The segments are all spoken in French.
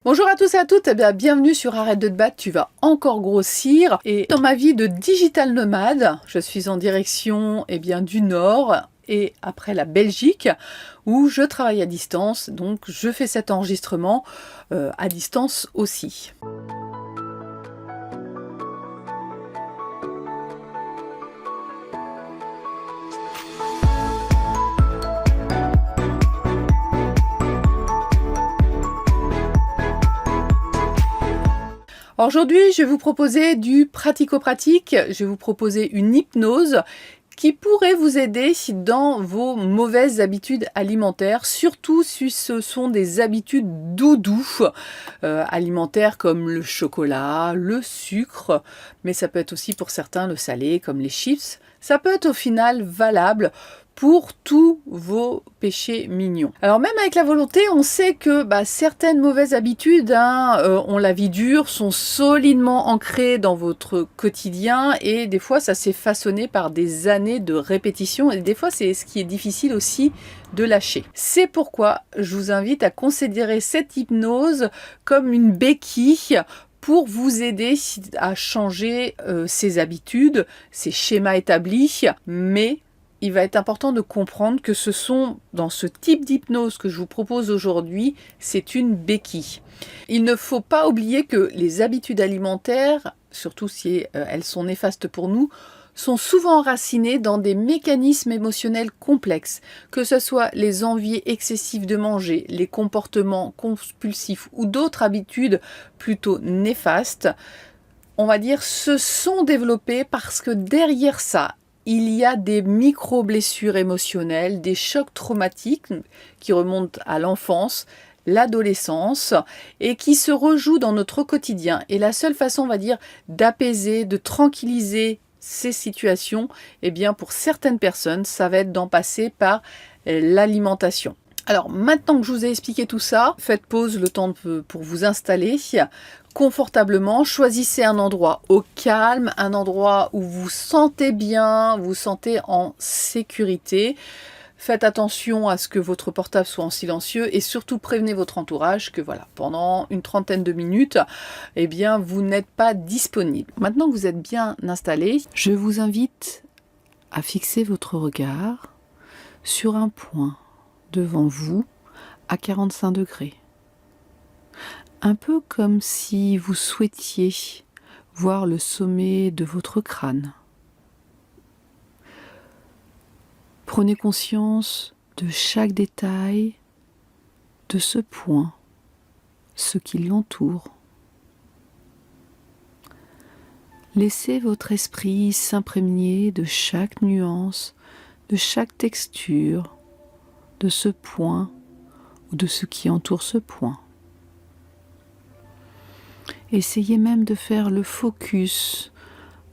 Bonjour à tous et à toutes, eh bien, bienvenue sur Arrête de te battre, tu vas encore grossir. Et dans ma vie de digital nomade, je suis en direction du Nord et après la Belgique où je travaille à distance, donc je fais cet enregistrement à distance aussi. Aujourd'hui, je vais vous proposer du pratico-pratique, je vais vous proposer une hypnose qui pourrait vous aider dans vos mauvaises habitudes alimentaires, surtout si ce sont des habitudes doudou alimentaires comme le chocolat, le sucre, mais ça peut être aussi pour certains le salé comme les chips. Ça peut être au final valable pour tous vos péchés mignons. Alors même avec la volonté, on sait que certaines mauvaises habitudes ont la vie dure, sont solidement ancrées dans votre quotidien et des fois ça s'est façonné par des années de répétition et des fois c'est ce qui est difficile aussi de lâcher. C'est pourquoi je vous invite à considérer cette hypnose comme une béquille pour vous aider à changer ces habitudes, ces schémas établis, mais il va être important de comprendre que ce sont, dans ce type d'hypnose que je vous propose aujourd'hui, c'est une béquille. Il ne faut pas oublier que les habitudes alimentaires, surtout si elles sont néfastes pour nous, sont souvent enracinées dans des mécanismes émotionnels complexes, que ce soit les envies excessives de manger, les comportements compulsifs ou d'autres habitudes plutôt néfastes, on va dire, se sont développées parce que derrière ça, il y a des micro-blessures émotionnelles, des chocs traumatiques qui remontent à l'enfance, l'adolescence et qui se rejouent dans notre quotidien. Et la seule façon, on va dire, d'apaiser, de tranquilliser ces situations, pour certaines personnes, ça va être d'en passer par l'alimentation. Alors maintenant que je vous ai expliqué tout ça, faites pause le temps pour vous installer confortablement, choisissez un endroit au calme, un endroit où vous sentez bien, vous sentez en sécurité. Faites attention à ce que votre portable soit en silencieux et surtout prévenez votre entourage que pendant une trentaine de minutes, vous n'êtes pas disponible. Maintenant que vous êtes bien installé, je vous invite à fixer votre regard sur un point devant vous à 45 degrés. Un peu comme si vous souhaitiez voir le sommet de votre crâne. Prenez conscience de chaque détail de ce point, ce qui l'entoure. Laissez votre esprit s'imprégner de chaque nuance, de chaque texture, de ce point ou de ce qui entoure ce point. Essayez même de faire le focus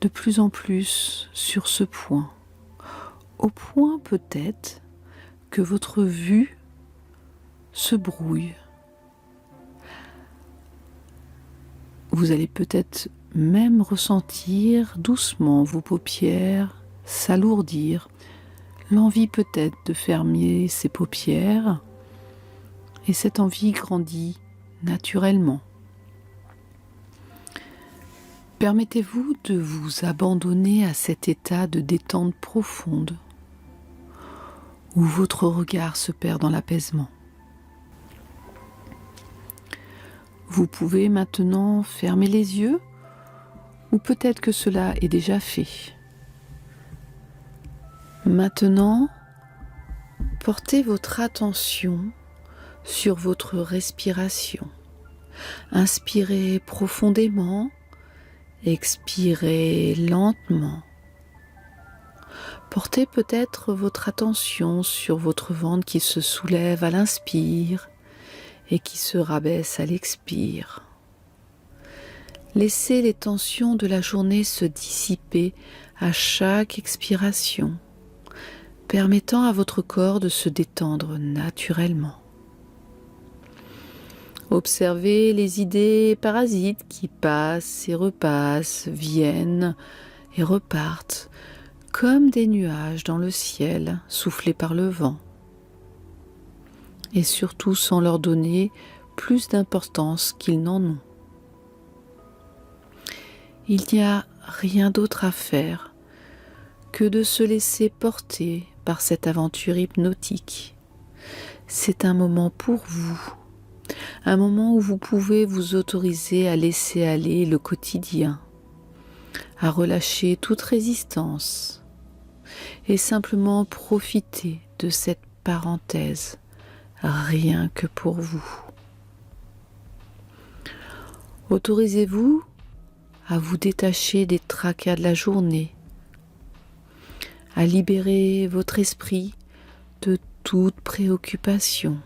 de plus en plus sur ce point, au point peut-être que votre vue se brouille. Vous allez peut-être même ressentir doucement vos paupières s'alourdir, l'envie peut-être de fermer ces paupières, et cette envie grandit naturellement. Permettez-vous de vous abandonner à cet état de détente profonde où votre regard se perd dans l'apaisement. Vous pouvez maintenant fermer les yeux ou peut-être que cela est déjà fait. Maintenant, portez votre attention sur votre respiration. Inspirez profondément. Expirez lentement. Portez peut-être votre attention sur votre ventre qui se soulève à l'inspire et qui se rabaisse à l'expire. Laissez les tensions de la journée se dissiper à chaque expiration, permettant à votre corps de se détendre naturellement. Observez les idées parasites qui passent et repassent, viennent et repartent, comme des nuages dans le ciel soufflés par le vent. Et surtout sans leur donner plus d'importance qu'ils n'en ont. Il n'y a rien d'autre à faire que de se laisser porter par cette aventure hypnotique. C'est un moment pour vous, un moment où vous pouvez vous autoriser à laisser aller le quotidien, à relâcher toute résistance et simplement profiter de cette parenthèse, rien que pour vous. Autorisez-vous à vous détacher des tracas de la journée, à libérer votre esprit de toute préoccupation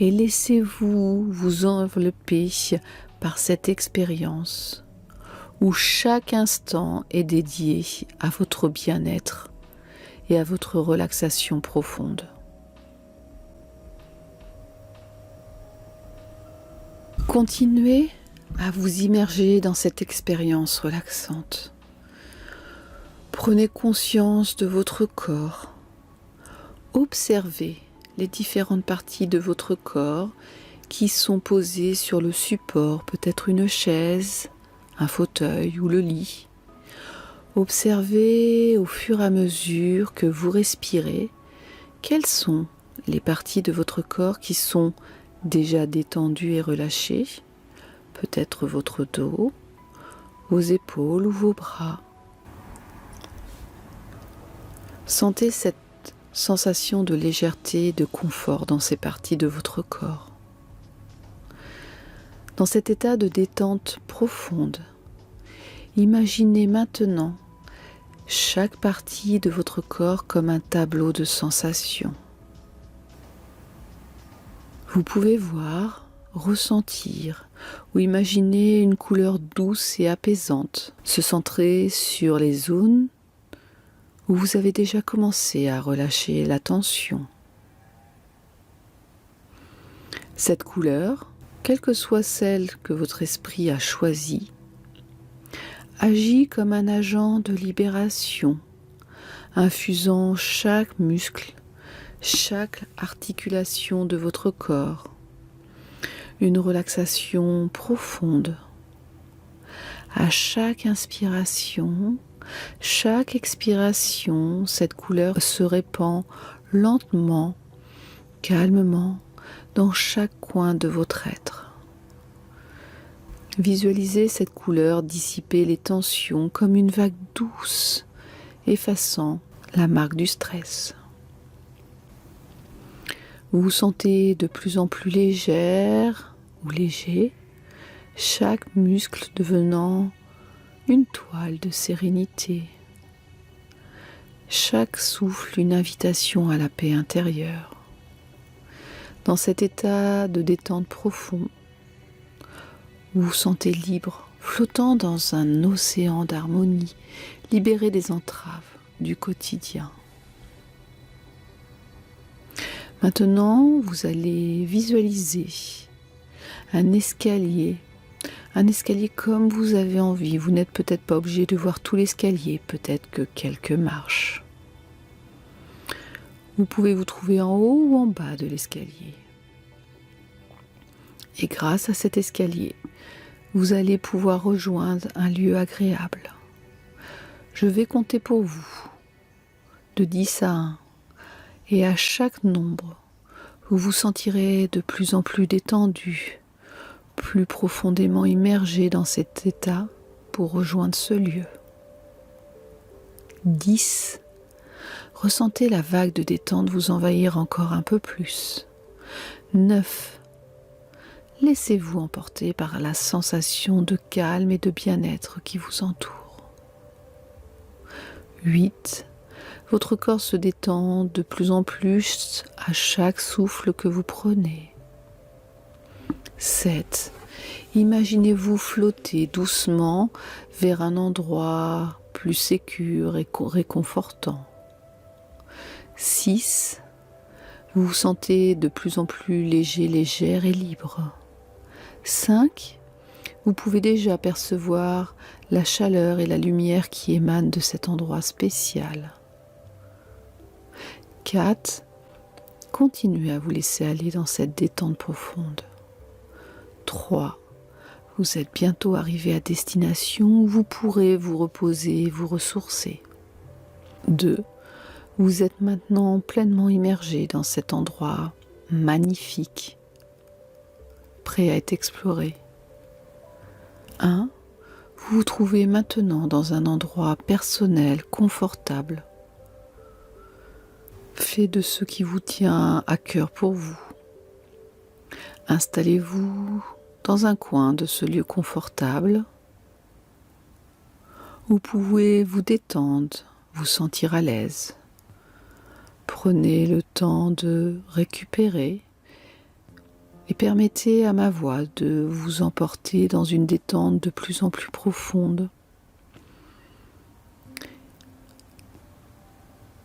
et laissez-vous vous envelopper par cette expérience où chaque instant est dédié à votre bien-être et à votre relaxation profonde. Continuez à vous immerger dans cette expérience relaxante. Prenez conscience de votre corps. Observez les différentes parties de votre corps qui sont posées sur le support, peut-être une chaise, un fauteuil ou le lit. Observez au fur et à mesure que vous respirez quelles sont les parties de votre corps qui sont déjà détendues et relâchées, peut-être votre dos, vos épaules ou vos bras. Sentez cette sensation de légèreté et de confort dans ces parties de votre corps. Dans cet état de détente profonde, imaginez maintenant chaque partie de votre corps comme un tableau de sensations. Vous pouvez voir, ressentir ou imaginer une couleur douce et apaisante, se centrer sur les zones où vous avez déjà commencé à relâcher la tension. Cette couleur, quelle que soit celle que votre esprit a choisie, agit comme un agent de libération, infusant chaque muscle, chaque articulation de votre corps, une relaxation profonde. À chaque inspiration, chaque expiration, cette couleur se répand lentement, calmement, dans chaque coin de votre être. Visualisez cette couleur dissiper les tensions comme une vague douce, effaçant la marque du stress. Vous vous sentez de plus en plus légère ou léger, chaque muscle devenant une toile de sérénité. Chaque souffle une invitation à la paix intérieure. Dans cet état de détente profond, vous vous sentez libre, flottant dans un océan d'harmonie, libéré des entraves du quotidien. Maintenant, vous allez visualiser un escalier comme vous avez envie. Vous n'êtes peut-être pas obligé de voir tout l'escalier, peut-être que quelques marches. Vous pouvez vous trouver en haut ou en bas de l'escalier. Et grâce à cet escalier, vous allez pouvoir rejoindre un lieu agréable. Je vais compter pour vous, de 10 à 1. Et à chaque nombre, vous vous sentirez de plus en plus détendu, plus profondément immergé dans cet état pour rejoindre ce lieu. 10. Ressentez la vague de détente vous envahir encore un peu plus. 9. Laissez-vous emporter par la sensation de calme et de bien-être qui vous entoure. 8. Votre corps se détend de plus en plus à chaque souffle que vous prenez. 7. Imaginez-vous flotter doucement vers un endroit plus sécure et réconfortant. 6. Vous vous sentez de plus en plus léger, légère et libre. 5. Vous pouvez déjà percevoir la chaleur et la lumière qui émanent de cet endroit spécial. 4. Continuez à vous laisser aller dans cette détente profonde. 3. Vous êtes bientôt arrivé à destination où vous pourrez vous reposer et vous ressourcer. 2. Vous êtes maintenant pleinement immergé dans cet endroit magnifique, prêt à être exploré. 1. Vous vous trouvez maintenant dans un endroit personnel, confortable, fait de ce qui vous tient à cœur pour vous. Installez-vous dans un coin de ce lieu confortable. Vous pouvez vous détendre, vous sentir à l'aise. Prenez le temps de récupérer et permettez à ma voix de vous emporter dans une détente de plus en plus profonde.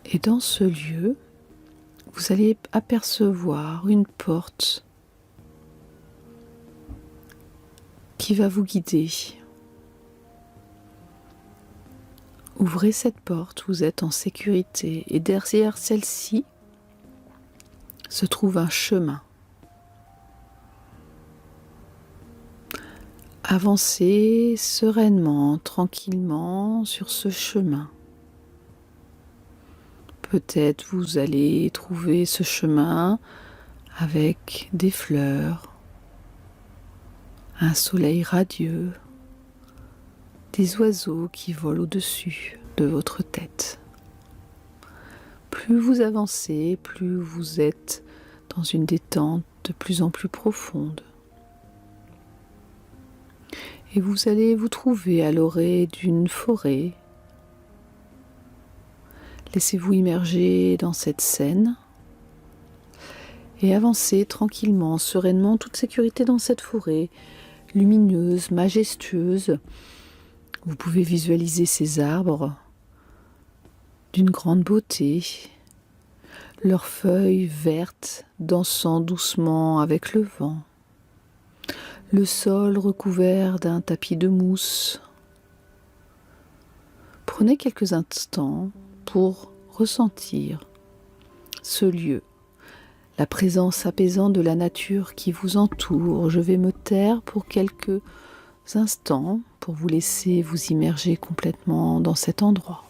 Et dans ce lieu, vous allez apercevoir une porte qui va vous guider. Ouvrez cette porte, vous êtes en sécurité et derrière celle-ci se trouve un chemin. Avancez sereinement, tranquillement sur ce chemin. Peut-être vous allez trouver ce chemin avec des fleurs, un soleil radieux, des oiseaux qui volent au-dessus de votre tête. Plus vous avancez, plus vous êtes dans une détente de plus en plus profonde. Et vous allez vous trouver à l'orée d'une forêt. Laissez-vous immerger dans cette scène et avancez tranquillement, sereinement, en toute sécurité dans cette forêt lumineuse, majestueuse. Vous pouvez visualiser ces arbres d'une grande beauté, leurs feuilles vertes dansant doucement avec le vent, le sol recouvert d'un tapis de mousse. Prenez quelques instants pour ressentir ce lieu, la présence apaisante de la nature qui vous entoure. Je vais me taire pour quelques instants pour vous laisser vous immerger complètement dans cet endroit.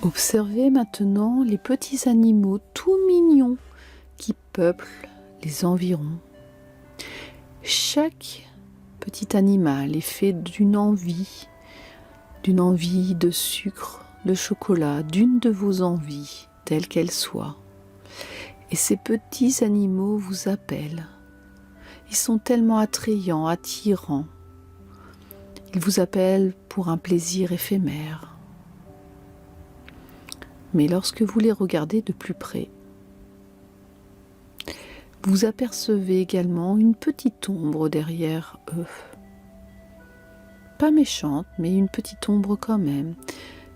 Observez maintenant les petits animaux tout mignons qui peuplent les environs. Chaque petit animal est fait d'une envie de sucre, de chocolat, d'une de vos envies, telle qu'elle soit. Et ces petits animaux vous appellent. Ils sont tellement attrayants, attirants. Ils vous appellent pour un plaisir éphémère. Mais lorsque vous les regardez de plus près, vous apercevez également une petite ombre derrière eux. Pas méchante, mais une petite ombre quand même,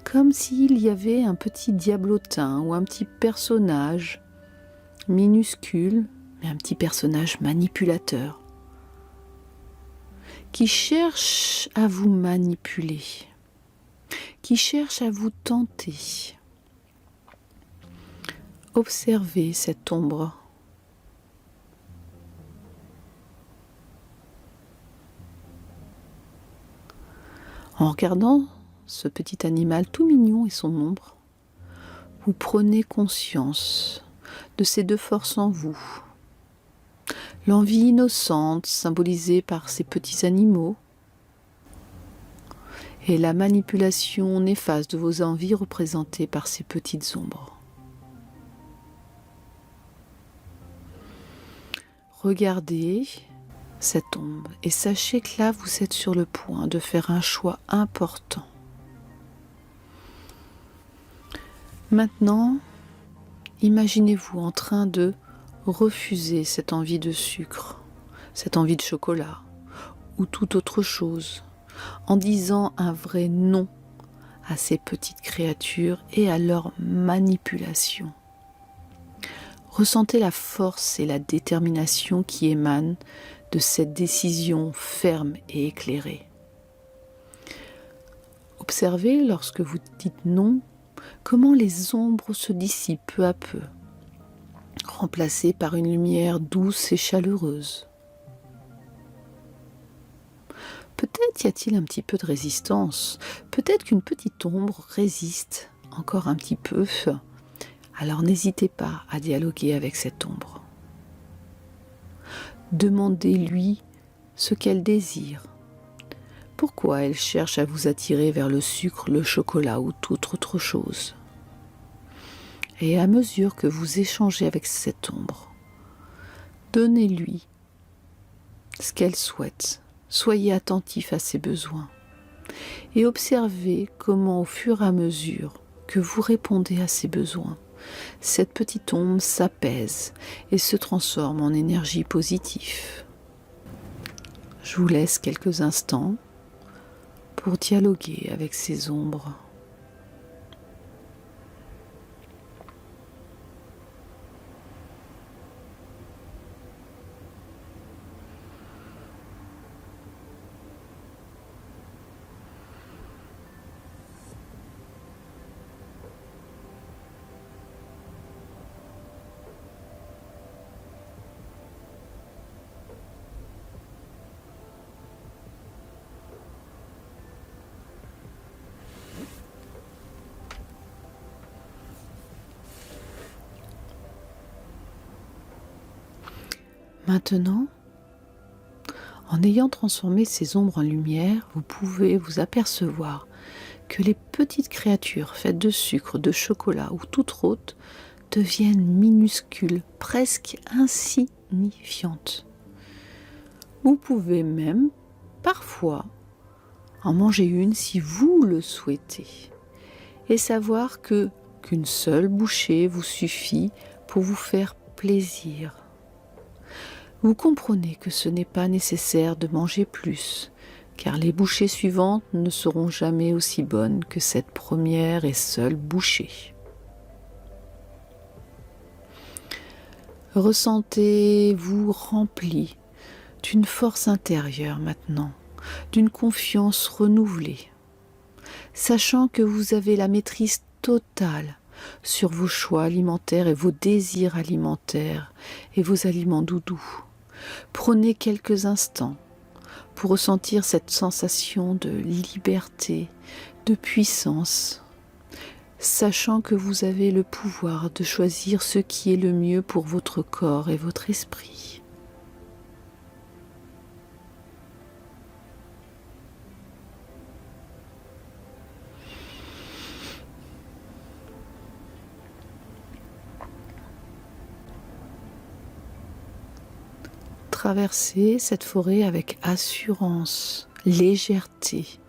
comme s'il y avait un petit diablotin ou un petit personnage minuscule, mais un petit personnage manipulateur, qui cherche à vous manipuler, qui cherche à vous tenter. Observez cette ombre. En regardant ce petit animal tout mignon et son ombre, vous prenez conscience de ces deux forces en vous. L'envie innocente symbolisée par ces petits animaux et la manipulation néfaste de vos envies représentées par ces petites ombres. Regardez cette ombre et sachez que là vous êtes sur le point de faire un choix important. Maintenant, Imaginez-vous en train de refuser cette envie de sucre, cette envie de chocolat ou toute autre chose, en disant un vrai non à ces petites créatures et à leur manipulation. Ressentez la force et la détermination qui émanent de cette décision ferme et éclairée. Observez, lorsque vous dites non, comment les ombres se dissipent peu à peu, remplacées par une lumière douce et chaleureuse. Peut-être y a-t-il un petit peu de résistance, peut-être qu'une petite ombre résiste encore un petit peu. Alors n'hésitez pas à dialoguer avec cette ombre. Demandez-lui ce qu'elle désire. Pourquoi elle cherche à vous attirer vers le sucre, le chocolat ou toute autre chose. Et à mesure que vous échangez avec cette ombre, donnez-lui ce qu'elle souhaite. Soyez attentif à ses besoins. Et observez comment au fur et à mesure que vous répondez à ses besoins, cette petite ombre s'apaise et se transforme en énergie positive. Je vous laisse quelques instants pour dialoguer avec ces ombres. Maintenant, en ayant transformé ces ombres en lumière, vous pouvez vous apercevoir que les petites créatures faites de sucre, de chocolat ou toute autre deviennent minuscules, presque insignifiantes. Vous pouvez même, parfois, en manger une si vous le souhaitez, et savoir qu'une seule bouchée vous suffit pour vous faire plaisir. Vous comprenez que ce n'est pas nécessaire de manger plus, car les bouchées suivantes ne seront jamais aussi bonnes que cette première et seule bouchée. Ressentez-vous rempli d'une force intérieure maintenant, d'une confiance renouvelée, sachant que vous avez la maîtrise totale sur vos choix alimentaires et vos désirs alimentaires et vos aliments doudous. Prenez quelques instants pour ressentir cette sensation de liberté, de puissance, sachant que vous avez le pouvoir de choisir ce qui est le mieux pour votre corps et votre esprit. Traversez cette forêt avec assurance, légèreté,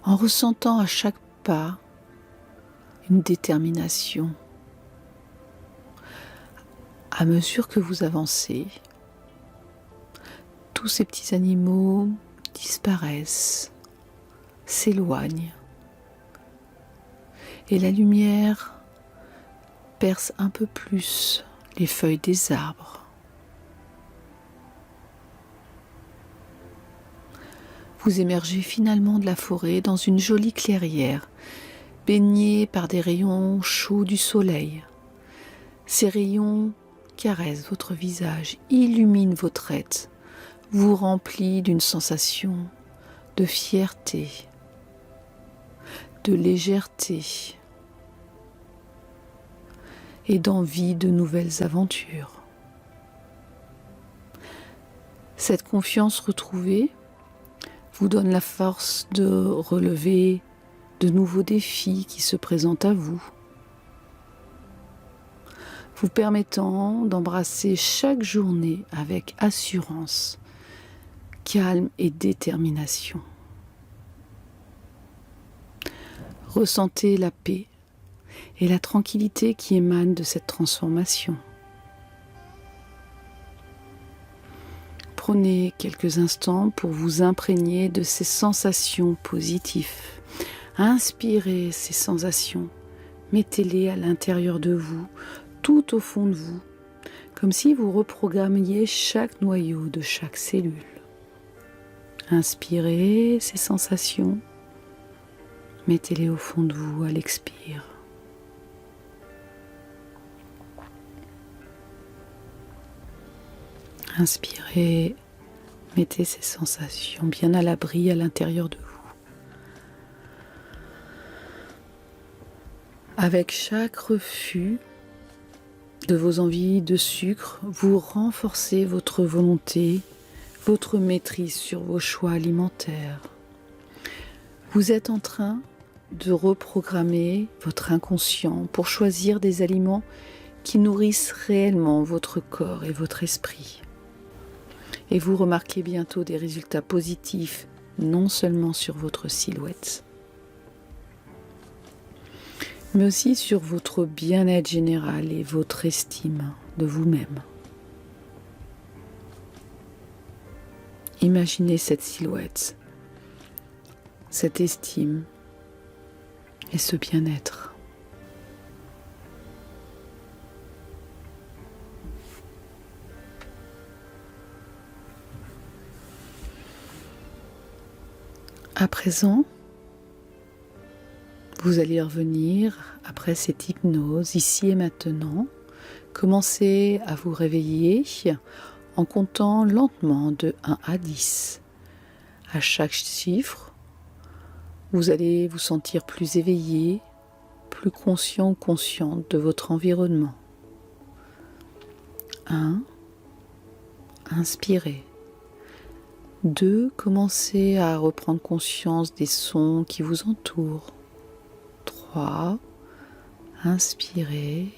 en ressentant à chaque pas une détermination. À mesure que vous avancez, tous ces petits animaux disparaissent, s'éloignent, et la lumière perce un peu plus les feuilles des arbres. Vous émergez finalement de la forêt dans une jolie clairière, baignée par des rayons chauds du soleil. Ces rayons caressent votre visage, illuminent votre être, vous remplissent d'une sensation de fierté, de légèreté et d'envie de nouvelles aventures. Cette confiance retrouvée vous donne la force de relever de nouveaux défis qui se présentent à vous, vous permettant d'embrasser chaque journée avec assurance, calme et détermination. Ressentez la paix et la tranquillité qui émane de cette transformation. Prenez quelques instants pour vous imprégner de ces sensations positives. Inspirez ces sensations, mettez-les à l'intérieur de vous, tout au fond de vous, comme si vous reprogrammiez chaque noyau de chaque cellule. Inspirez ces sensations, mettez-les au fond de vous à l'expire. Inspirez, mettez ces sensations bien à l'abri à l'intérieur de vous. Avec chaque refus de vos envies de sucre, vous renforcez votre volonté, votre maîtrise sur vos choix alimentaires. Vous êtes en train de reprogrammer votre inconscient pour choisir des aliments qui nourrissent réellement votre corps et votre esprit. Et vous remarquez bientôt des résultats positifs, non seulement sur votre silhouette, mais aussi sur votre bien-être général et votre estime de vous-même. Imaginez cette silhouette, cette estime et ce bien-être. À présent, vous allez revenir après cette hypnose, ici et maintenant. Commencez à vous réveiller en comptant lentement de 1 à 10. À chaque chiffre, vous allez vous sentir plus éveillé, plus conscient ou consciente de votre environnement. 1. Inspirez. 2. Commencez à reprendre conscience des sons qui vous entourent. 3. Inspirez.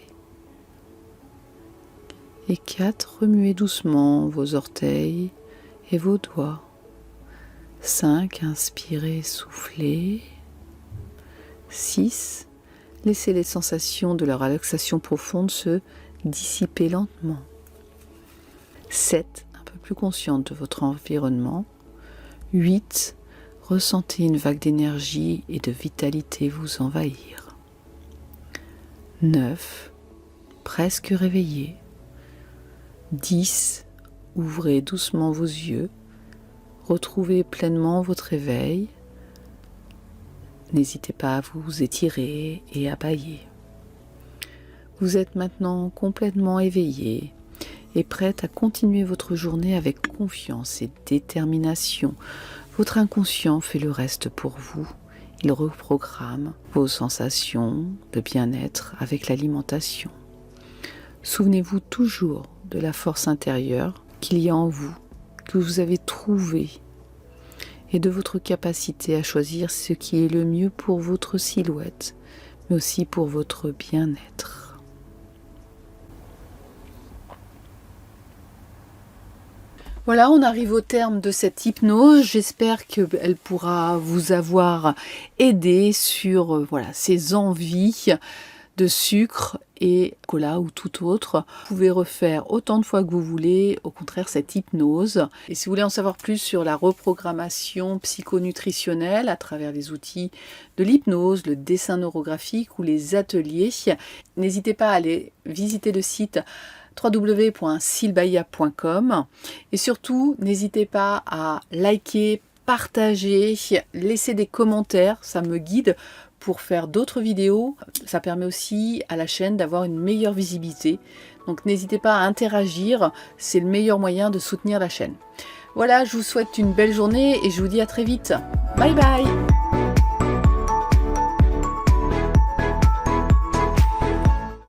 Et 4. Remuez doucement vos orteils et vos doigts. 5. Inspirez, soufflez. 6. Laissez les sensations de la relaxation profonde se dissiper lentement. 7. Un peu plus consciente de votre environnement. 8. Ressentez une vague d'énergie et de vitalité vous envahir. 9. Presque réveillé. 10. Ouvrez doucement vos yeux. Retrouvez pleinement votre éveil. N'hésitez pas à vous étirer et à bâiller. Vous êtes maintenant complètement éveillé et prête à continuer votre journée avec confiance et détermination. Votre inconscient fait le reste pour vous. Il reprogramme vos sensations de bien-être avec l'alimentation. Souvenez-vous toujours de la force intérieure qu'il y a en vous, que vous avez trouvée, et de votre capacité à choisir ce qui est le mieux pour votre silhouette, mais aussi pour votre bien-être. Voilà, on arrive au terme de cette hypnose. J'espère qu'elle pourra vous avoir aidé sur ces envies de sucre et cola ou tout autre. Vous pouvez refaire autant de fois que vous voulez, au contraire, cette hypnose. Et si vous voulez en savoir plus sur la reprogrammation psychonutritionnelle à travers les outils de l'hypnose, le dessin neurographique ou les ateliers, n'hésitez pas à aller visiter le site www.silbahia.com et surtout n'hésitez pas à liker, partager, laisser des commentaires, ça me guide pour faire d'autres vidéos. Ça permet aussi à la chaîne d'avoir une meilleure visibilité. Donc n'hésitez pas à interagir, c'est le meilleur moyen de soutenir la chaîne. Voilà, je vous souhaite une belle journée et je vous dis à très vite. Bye bye!